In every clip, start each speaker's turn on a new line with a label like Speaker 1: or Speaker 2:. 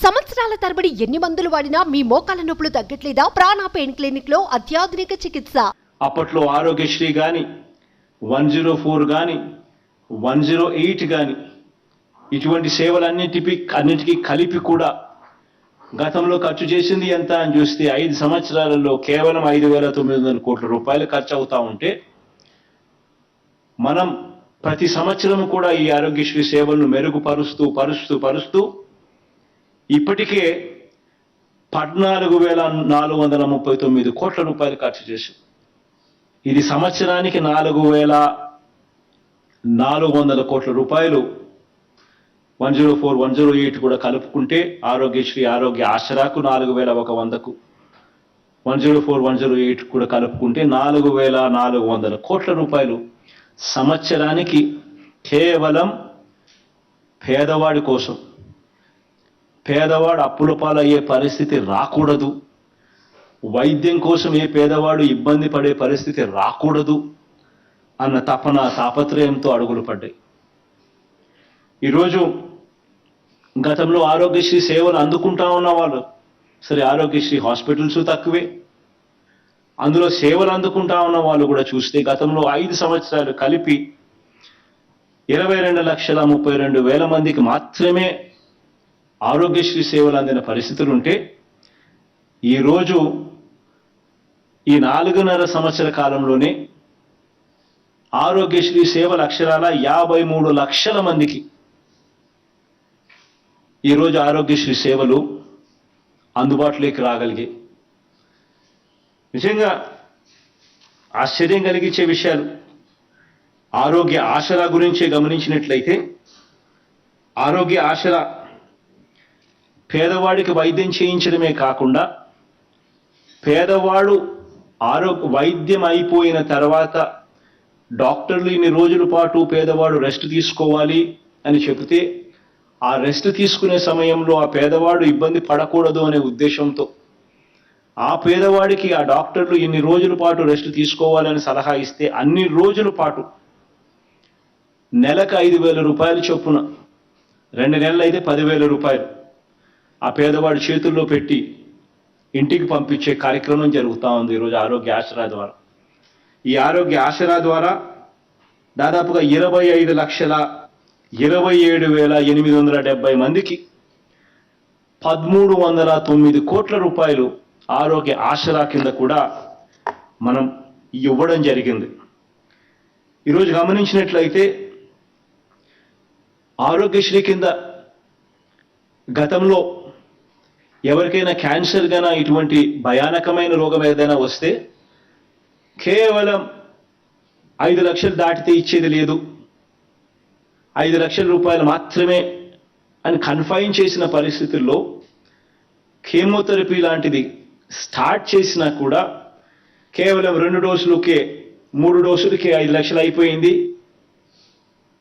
Speaker 1: సంవత్సరాల తరబడి ఎన్ని మందులు వాడినా మీ మోకాల నొప్పులు తగ్గట్లేదా? ప్రాణ పెయిన్ క్లినిక్ లో అత్యాధునిక చికిత్స.
Speaker 2: అప్పట్లో ఆరోగ్యశ్రీ గాని 104 గాని 108 గాని ఇటువంటి సేవలన్నిటికీ కలిపి కూడా గతంలో ఖర్చు చేసింది ఎంత అని చూస్తే 5 సంవత్సరాలలో కేవలం 5,900 కోట్ల రూపాయలు ఖర్చు అవుతా ఉంటే మనం ప్రతి సంవత్సరం కూడా ఈ ఆరోగ్యశ్రీ సేవలను మెరుగుపరుస్తూ ఇప్పటికే 14,439 కోట్ల రూపాయలు ఖర్చు చేశాం. ఇది సంవత్సరానికి 4,400 కోట్ల రూపాయలు 104, 108 కూడా కలుపుకుంటే ఆరోగ్యశ్రీ ఆరోగ్య ఆసరాకు 4,100కు 104, 108 కూడా కలుపుకుంటే 4,400 కోట్ల రూపాయలు సంవత్సరానికి కేవలం పేదవాడి కోసం, పేదవాడు అప్పుల పాలయ్యే పరిస్థితి రాకూడదు, వైద్యం కోసం ఏ పేదవాడు ఇబ్బంది పడే పరిస్థితి రాకూడదు అన్న తాపత్రయంతో అడుగులు పడ్డాయి. ఈరోజు గతంలో ఆరోగ్యశ్రీ సేవలు అందుకుంటా ఉన్న వాళ్ళు, సరే ఆరోగ్యశ్రీ హాస్పిటల్స్ తక్కువే, అందులో సేవలు అందుకుంటా ఉన్న వాళ్ళు కూడా చూస్తే గతంలో 5 సంవత్సరాలు కలిపి 22,32,000 మందికి మాత్రమే ఆరోగ్యశ్రీ సేవలు అందిన పరిస్థితులుంటే ఈరోజు ఈ 4.5 సంవత్సర కాలంలోనే ఆరోగ్యశ్రీ సేవల అక్షరాల 53 లక్షల మందికి ఈరోజు ఆరోగ్యశ్రీ సేవలు అందుబాటులోకి రాగలిగాయి. నిజంగా ఆశ్చర్యం కలిగించే విషయాలు. ఆరోగ్య ఆసరా గురించే గమనించినట్లయితే ఆరోగ్య ఆసరా పేదవాడికి వైద్యం చేయించడమే కాకుండా పేదవాడు వైద్యం అయిపోయిన తర్వాత డాక్టర్లు ఇన్ని రోజుల పాటు పేదవాడు రెస్ట్ తీసుకోవాలి అని చెబితే ఆ రెస్ట్ తీసుకునే సమయంలో ఆ పేదవాడు ఇబ్బంది పడకూడదు అనే ఉద్దేశంతో ఆ పేదవాడికి ఆ డాక్టర్లు ఇన్ని రోజుల పాటు రెస్ట్ తీసుకోవాలని సలహా ఇస్తే అన్ని రోజుల పాటు నెలకు 5,000 రూపాయలు చొప్పున 2 నెలలు అయితే 10,000 రూపాయలు ఆ పేదవాడి చేతుల్లో పెట్టి ఇంటికి పంపించే కార్యక్రమం జరుగుతూ ఉంది ఈరోజు ఆరోగ్య ఆసరా ద్వారా. ఈ ఆరోగ్య ఆసరా ద్వారా దాదాపుగా 25,27,870 మందికి 1,309 కోట్ల రూపాయలు ఆరోగ్య ఆసరా కింద కూడా మనం ఇవ్వడం జరిగింది. ఈరోజు గమనించినట్లయితే ఆరోగ్యశ్రీ కింద గతంలో ఎవరికైనా క్యాన్సర్ గానా ఇటువంటి భయానకమైన రోగం ఏదైనా వస్తే కేవలం 5 లక్షలు దాటితే ఇచ్చేది లేదు, 5 లక్షల రూపాయలు మాత్రమే అని కన్ఫైన్ చేసిన పరిస్థితుల్లో కీమోథెరపీ లాంటిది స్టార్ట్ చేసినా కూడా కేవలం 2 డోసులకే 3 డోసులకే 5 లక్షలు అయిపోయింది,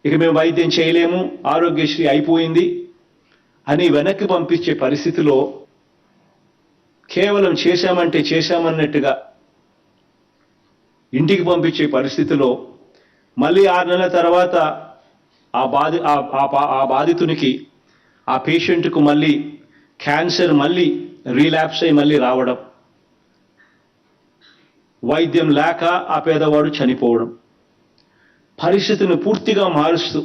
Speaker 2: ఇక మేము వైద్యం చేయలేము, ఆరోగ్యశ్రీ అయిపోయింది అని వెనక్కి పంపించే పరిస్థితిలో కేవలం చేశామంటే చేశామన్నట్టుగా ఇంటికి పంపించే పరిస్థితిలో మళ్ళీ 6 నెలల తర్వాత ఆ బాధితునికి ఆ పేషెంట్కు మళ్ళీ క్యాన్సర్ మళ్ళీ రీలాప్స్ అయి మళ్ళీ రావడం, వైద్యం లేక ఆ పేదవాడు చనిపోవడం, పరిస్థితిని పూర్తిగా మారుస్తూ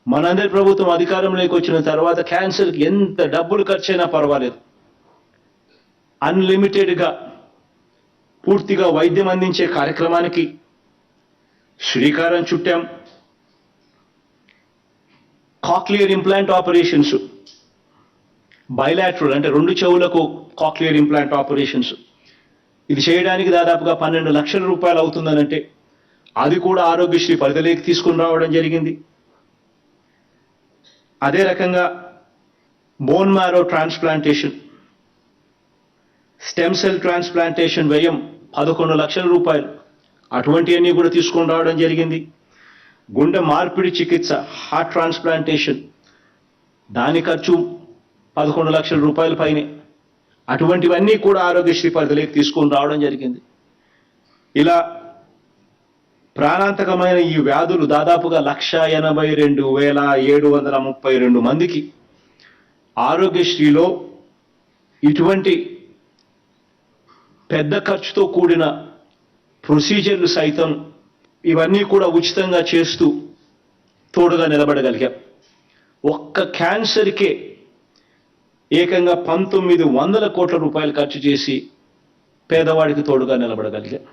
Speaker 2: మనందరి ప్రభుత్వం అధికారంలోకి వచ్చిన తర్వాత క్యాన్సర్కి ఎంత డబ్బులు ఖర్చైనా పర్వాలేదు, అన్లిమిటెడ్గా పూర్తిగా వైద్యం అందించే కార్యక్రమానికి శ్రీకారం చుట్టాం. కాక్లియర్ ఇంప్లాంట్ ఆపరేషన్స్, బైలాటరల్ అంటే 2 చెవులకు కాక్లియర్ ఇంప్లాంట్ ఆపరేషన్స్, ఇది చేయడానికి దాదాపుగా 12 లక్షల రూపాయలు అవుతుందనంటే అది కూడా ఆరోగ్యశ్రీ పరిధిలోకి తీసుకుని రావడం జరిగింది. అదే రకంగా bone marrow transplantation, stem cell transplantation వ్యయం 11 లక్షల రూపాయలు, అటువంటివన్నీ కూడా తీసుకొని రావడం జరిగింది. గుండె మార్పిడి చికిత్స, హార్ట్ ట్రాన్స్ప్లాంటేషన్, దాని ఖర్చు 11 లక్షల రూపాయల పైనే, అటువంటివన్నీ కూడా ఆరోగ్యశ్రీ పరిధిలోకి తీసుకొని రావడం జరిగింది. ఇలా ప్రాణాంతకమైన ఈ వ్యాధులు దాదాపుగా 1,82,732 మందికి ఆరోగ్యశ్రీలో ఇటువంటి పెద్ద ఖర్చుతో కూడిన ప్రొసీజర్లు సైతం ఇవన్నీ కూడా ఉచితంగా చేస్తూ తోడుగా నిలబడగలిగాం. ఒక్క క్యాన్సర్కే ఏకంగా 1900 కోట్ల రూపాయలు ఖర్చు చేసి పేదవాడికి తోడుగా నిలబడగలిగాం.